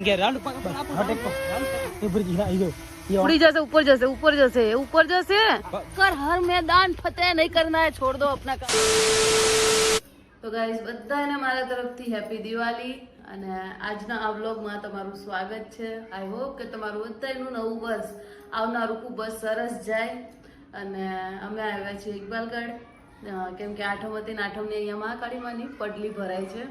ऊपर जैसे कर हर मैदान फतेह नहीं करना है, छोड़ दो अपना काम। तो गाइस બધાને મારા તરફથી હેપી દિવાળી અને આજના આ વ્લોગમાં તમારું સ્વાગત છે। આઈ હોપ કે તમારું બધાનું નવું વર્ષ આવનારું ખૂબ જ સરસ જાય। અને અમે આવ્યા છીએ ઇકબાલગઢ, કેમ કે આઠમ હતી ને આઠમની અહીંયા મહાકાળી માની પડલી ભરાય છે,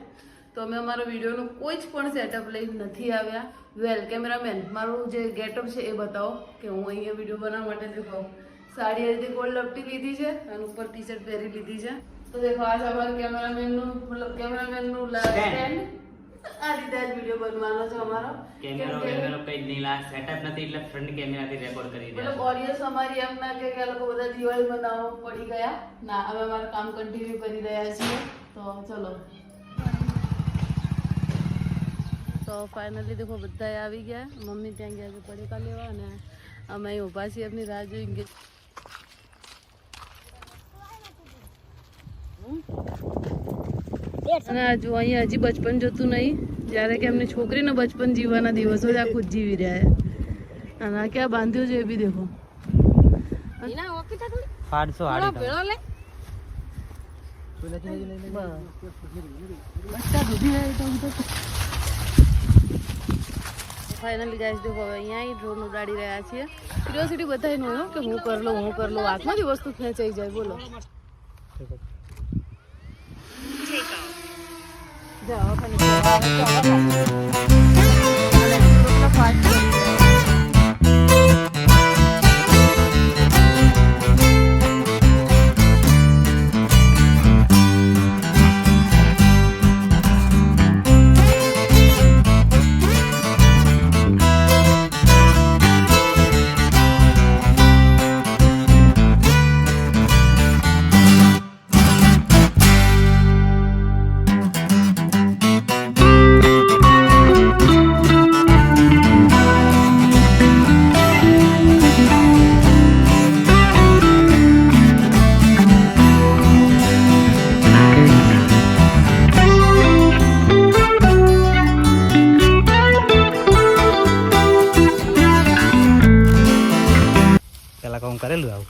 તો અમે અમારો વિડીયોનું કોઈ જ પણ સેટઅપ લઈ નથી આવ્યા। વેલ કેમેરામેન મારું જે ગેટઅપ છે એ બતાવો કે હું અહીંયા વિડીયો બનાવવા માટે દેખો સાડી આ રીતે ગોળ લપટી લીધી છે અને ઉપર ટી શર્ટ પહેરી લીધી છે। તો દેખો આજ અમારા કેમેરામેનનું મતલબ કેમેરામેનનું સ્ટેન્ડ આ રીતે જ વિડીયો બનવાનો છે અમારો। કેમેરો કઈ નહીં લા સેટઅપ નથી એટલે ફ્રન્ટ કેમેરાથી રેકોર્ડ કરી રહ્યા મતલબ ઓડિયન્સ અમારી એમ ના કે આ લોકો બધા દિવાળી મનાવવા પડી ગયા ના, હવે અમારું કામ કન્ટિન્યુ કરી રહ્યા છીએ। તો ચલો, તો ફાઇનલી દેખો બધા આવી ગયા, મમ્મી ત્યાં ગયા છે પડીકા લેવા અને અમે અહીં ઊભા છીએ આપની રાહ જોઈ। અને જો અહીંયા હજી બચપન જોતું નહીં, જ્યારે કે એમની છોકરીને બચપન જીવવાના દિવસો જ આ ખુદ જીવી રહ્યા છે। અને આ ક્યાં બાંધ્યું છે એ બી દેખો। ફાઇનલી ગાઈસ દેખો હવે અહીંયા ડ્રોન ઉડાડી રહ્યા છીએ। ક્યુરિયોસિટી બતાવી નો કે હું કર લો હાથમાંથી વસ્તુ ખેંચાઈ જાય। બોલો જાઓ કરેલું આવું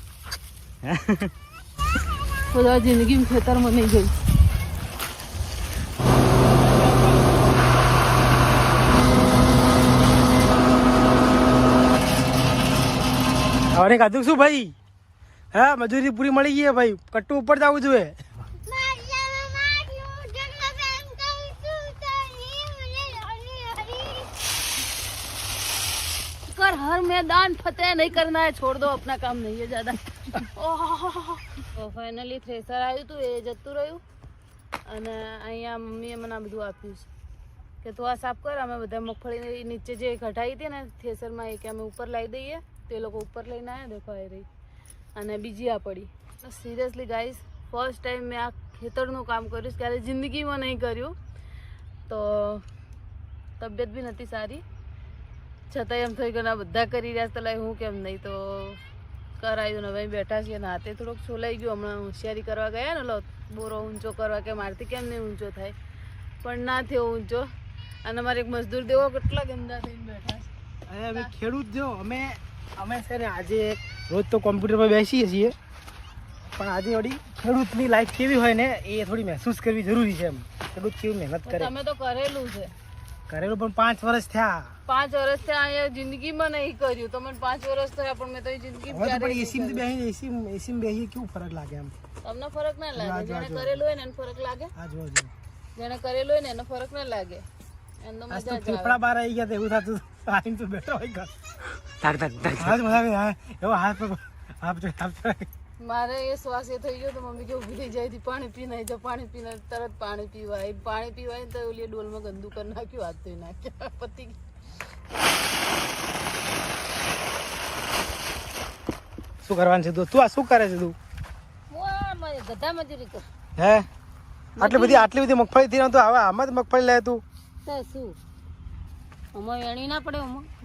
બધા જિંદગી ખેતરમાં નહીં ગઈ। હવે કાધું શું ભાઈ? હા મજૂરી પૂરી મળી ગઈ ભાઈ, કટ્ટુ ઉપર જવું જોઈએ। कर हर मैदान फतेह नहीं करना है, छोड़ दो अपना काम नहीं है ज्यादा। તો ફાઇનલી થ્રેસર આવ્યું હતું, એ જતું રહ્યું અને અહીંયા મમ્મીએ મને આ બધું આપ્યું છે કે તું આ સાફ કર, અમે બધા મગફળી નીચે જે કઢાઈ હતી ને થ્રેસરમાં એ કે અમે ઉપર લાવી દઈએ, તે લોકો ઉપર લઈને આવ્યા દેખો આવી રહી અને બીજી આ પડી। સિરિયસલી ગાઈસ ફર્સ્ટ ટાઈમ મેં આ ખેતરનું કામ કર્યું, ક્યારે જિંદગીમાં નહીં કર્યું, તો તબિયત બી નથી સારી છતાંય એમ થઈ ગયું બધા કરી રહ્યા તો લાઈ હું કેમ નહીં, તો કરાયું ને હવે બેઠા છીએ ને હાથે થોડોક છોલાઈ ગયો। હમણાં હોશિયારી કરવા ગયા ને લો બોરો ઊંચો કરવા કે મારથી કેમ નહીં ઊંચો થાય, પણ ના થયો ઊંચો અને મારે એક મજદૂર દેવો કેટલા ગંદા થઈને બેઠા છે। અરે અમે ખેડૂત જો અમે છે ને આજે રોજ તો કોમ્પ્યુટર પર બેસીએ છીએ, પણ આજે વળી ખેડૂતની લાઈફ કેવી હોય ને એ થોડી મહેસૂસ કરવી જરૂરી છે। એમ ખેડૂત કેવી મહેનત કરે, તમે તો કરેલું છે કરેલું પણ 5 વર્ષ થયા। 5 વર્ષ થયા અહીંયા જિંદગીમાં નહીં કર્યું, તમે 5 વર્ષ થયા પણ મેં તો જિંદગી એસી બેસી કેવું ફરક લાગે? એમ તમને ફરક ના લાગે? જેને કરેલું હોય ને એને ફરક લાગે? જેને કરેલું હોય ને એનો ફરક ના લાગે, એનો મજા આવે। ફેફડા બહાર આવી ગયા એવું થતું, આવીને તો બેઠો હોય મારે એ શ્વાસ એ થઈ ગયો તો મમ્મી કે ઉભી થઈ જાય પાણી પીને પાણી પીને તરત પાણી પીવાય તો ઓલી ડોલમાં ગંદુ કરી નાખ્યું, હાથ ધોઈ નાખ્યા, પતી ગયું। શું કરવાનું છે તું? આ શું કરે છે તું? ગધા મજૂરી કર હે? આટલી બધી મગફળી થી તો હવે આમાં જ મગફળી લે તું? શું અમારે વેણી ના પડે?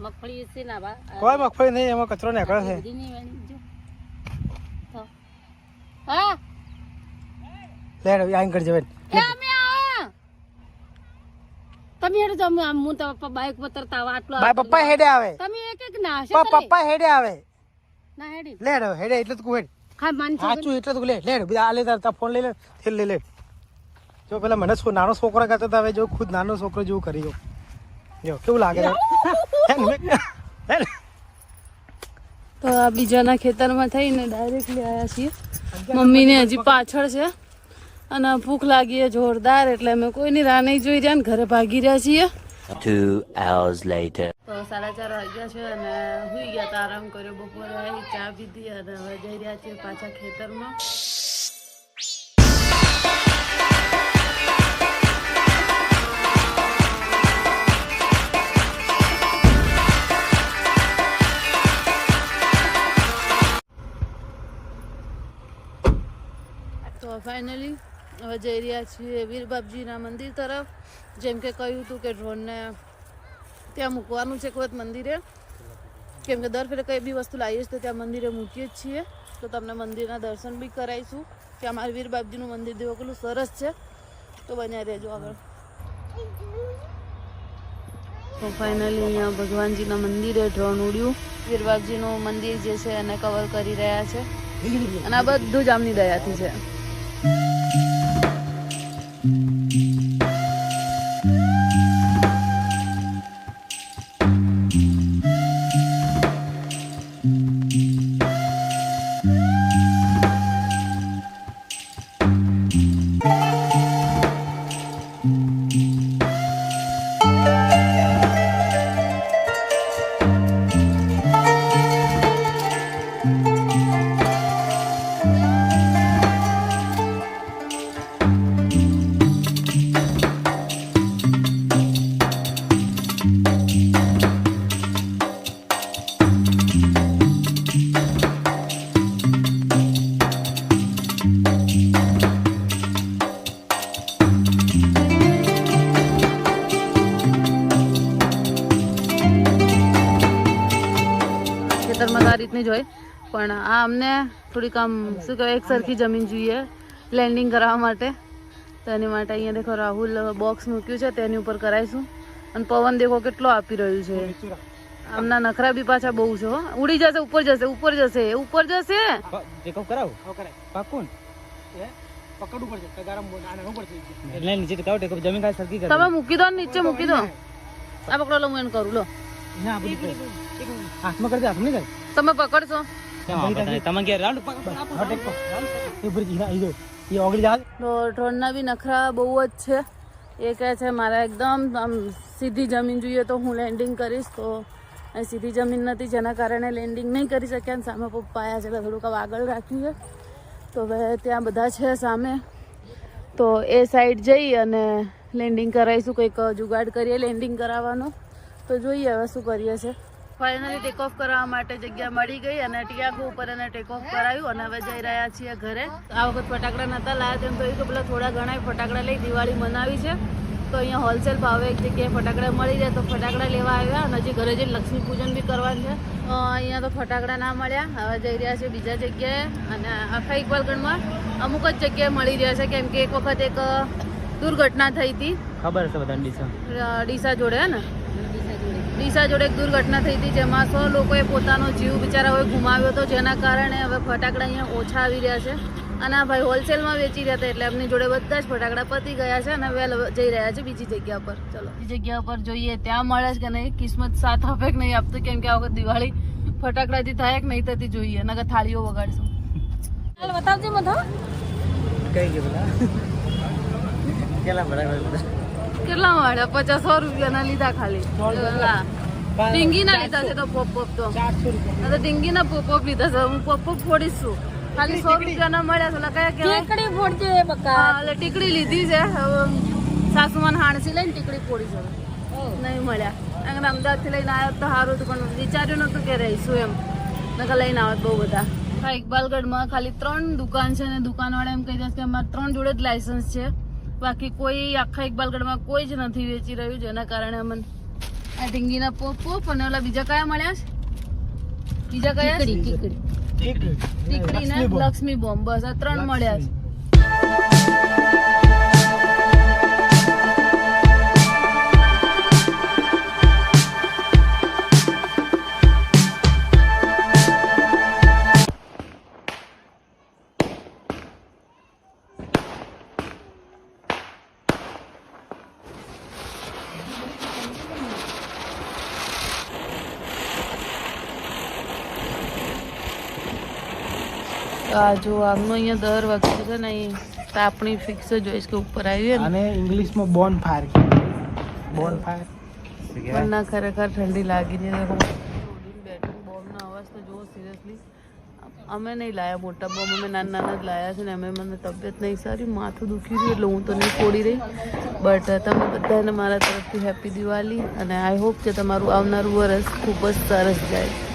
મગફળી છે ના બા, કોઈ મગફળી નહીં, એમાં કચરો નીકળે છે। હા લે આઈ કરજે બેન, તમે હેડો તમે હું તો બાઈક પર તરતા આવા આટલો ભાઈ પપ્પા હેડે આવે તમે એક ના પપ્પા હેડે આવે ના હેડી લે હેડે એટલે તું હેડ હા માન છો સાચું એટલે તું લે આ લે તાર ફોન લઈ લે થેલ લઈ લે જો પેલા મને નાનો છોકરો કરતા હતા હવે જો ખુદ નાનો છોકરો જેવું કરી જો કેવું લાગે છે તો આ બીજાના ખેતરમાં થઈને ડાયરેક્ટલી આવ્યા છીએ મમ્મીને હજી પાછળ છે અને ભૂખ લાગી છે જોરદાર એટલે અમે કોઈની રાહ નહીં જોઈ રહ્યા ને ઘરે ભાગી રહ્યા છીએ 2 hours later. તો 4:30 વાગ્યા છે અને સુઈ ગયા તા આરામ કર્યો બપોરે આવી ચા પીધી અને હવે જઈ રહ્યા છીએ પાછા ખેતરમાં તો ફાઇનલી હવે જઈ રહ્યા છીએ વીરબાપજીના મંદિર તરફ જેમ કે કહ્યું હતું કે ડ્રોનને ત્યાં મૂકવાનું છે કોઈ મંદિરે કેમ કે દર ફેરે કઈ બી વસ્તુ લાવીએ તો ત્યાં મંદિરે મૂકીએ જ છીએ તો તમને મંદિરના દર્શન બી કરાવીશું કે અમારું વીરબાપજીનું મંદિર દેવો કેટલું સરસ છે તો બન્યા રહેજો આગળ તો ફાઇનલી અહીંયા ભગવાનજીના મંદિરે ડ્રોન ઉડ્યું વીરબાપજીનું મંદિર જે છે એને કવર કરી રહ્યા છે અને આ બધું જ આમની દયાથી છે ખેતરમાં આ રીતની જ હોય પણ આ અમને થોડીક આમ શું કહેવાય એક સરખી જમીન જોઈએ લેન્ડિંગ કરાવવા માટે તો એની માટે અહીંયા દેખો રાહુલ બોક્સ મૂક્યું છે તેની ઉપર કરાવીશું અને પવન દેખો કેટલો આપી રહ્યું છે આમના નખરા બી પાછા બહુ છે હો ઉડી જશે ઉપર જશે ઉપર જશે ઉપર જશે ચેકઅપ કરાવું પાકું પકડવું પડશે ગરમ એટલે નીચે કાવ ટેકઅપ જમીન કાઈ સરકી કરે તમે મૂકી દો ને નીચે મૂકી દો આ પકડો લો હું એને કરું લો ના બધું હાથમાં કરી દે હાથ નહીં તમે પકડશો તમે કે રાઉન્ડ એ ભરી જા ઈજો એ ઓગળી જા તો ડ્રોનના બી નખરા બહુ જ છે એ કહે છે મારે એકદમ આમ સીધી જમીન જોઈએ તો હું લેન્ડિંગ કરીશ તો અહીં સીધી જમીન નથી જેના કારણે લેન્ડિંગ નહીં કરી શક્યા અને સામે પપ્પા આવ્યા છે એટલે થોડુંક આગળ રાખ્યું છે તો હવે ત્યાં બધા છે સામે તો એ સાઈડ જઈ અને લેન્ડિંગ કરાવીશું કંઈક જુગાડ કરીએ લેન્ડિંગ કરાવવાનો તો જોઈએ હવે શું કરીએ છે ફાઇનલી ટેક ઓફ કરાવવા માટે જગ્યા મળી ગઈ અને ટિયાગો ઉપર એને ટેક ઓફ કરાવ્યું અને હવે જઈ રહ્યા છીએ ઘરે આ વખત ફટાકડા નહોતા લાવ્યા તેમ કહ્યું કે પેલા થોડા ઘણા ફટાકડા લઈ દિવાળી મનાવી છે તો અહીંયા હોલસેલ ભાવે એક જગ્યાએ ફટાકડા મળી જાય તો ફટાકડા લેવા આવ્યા અને હજી ઘરે જઈને લક્ષ્મી પૂજન બી કરવાનું છે અહીંયા તો ફટાકડા ના મળ્યા હવે જઈ રહ્યા છે બીજા જગ્યાએ અને આખા ઇકબાલગઢમાં અમુક જ જગ્યાએ મળી રહ્યા છે કેમ કે એક વખત એક દુર્ઘટના થઈ હતી ખબર છે બધા ડીસા જોડે હે ને ડીસા જોડે એક દુર્ઘટના થઈ હતી જેમાં 100 લોકોએ પોતાનો જીવ બિચારાઓએ ગુમાવ્યો હતો જેના કારણે હવે ફટાકડા અહીંયા ઓછા આવી રહ્યા છે અને આ ભાઈ હોલસેલમાં વેચી રહ્યા હતા એટલે એમની જોડે બધા જ ફટાકડા પતી ગયા છે અને હવે જઈ રહ્યા છે બીજી જગ્યા પર ચલો બીજી જગ્યા પર જોઈએ ત્યાં મળે છે કે નહીં કિસ્મત સાથ આપે કે નહીં આપતું કેમ કે આ વખત દિવાળી ફટાકડાથી થાય કે નહીં થતી જોઈએ નકર થાળીઓ વગાડશું ચાલ બતાવજે મધો કઈ ગયો બોલા કેલા બરાબર કેટલા મળ્યા 50-100 રૂપિયાના લીધા ખાલી ડીંગીના લીધા છે તો પોપ પોપ તો 400 રૂપિયા તો ડીંગીના પોપ પોપ લીધા છે હું પોપ પોપ ફોડીશું ખાલી 100 રૂપિયાના મળ્યા છે કયા કેવાય ટીકડી ફોડજે બકા એટલે ટીકડી લીધી છે સાસુમાન હાણસી લઈને ટીકડી ફોડી છે નહીં મળ્યા അങ്ങനെ અમદાવાદથી લઈને આવ્યો તો સારું હતું પણ વિચાર્યું નતું કે રહીશું એમ નકર લઈને આવત બહુ બધા હા ઇકબાલગઢમાં ખાલી 3 દુકાન છે અને દુકાનવાળા એમ કહી દે કે અમારે 3 જોડે જ લાયસન્સ છે બાકી કોઈ આખા ઇકબાલગઢમાં કોઈ જ નથી વેચી રહ્યું જેના કારણે અમને આ ઢીંગીના પોપ પોપ અને ઓલા બીજા કયા મળ્યા છે બીજા કયા ટીકડી ને લક્ષ્મી બોમ્બ બસ આ 3 મળ્યા છે આ જો આમનો અહીંયા દર વખતે છે ને અહીં તાપણી ફિક્સ જ હોય છે કે ઉપર આવીએ ને અને ઇંગ્લિશમાં બોન ફાયર પણ ના ખરેખર ઠંડી લાગી છે બેઠું બોમ્બનો અવાજ તો જો સિરિયસલી અમે નહીં લાયા મોટા બોમ્બ અમે નાના નાના જ લાયા છે ને અમે મને તબિયત નહીં સારી માથું દુખી રહ્યું એટલે હું તો નહીં છોડી રહી બટ તમે બધાને મારા તરફથી હેપી દિવાળી અને આઈ હોપ કે તમારું આવનારું વરસ ખૂબ જ સરસ જાય.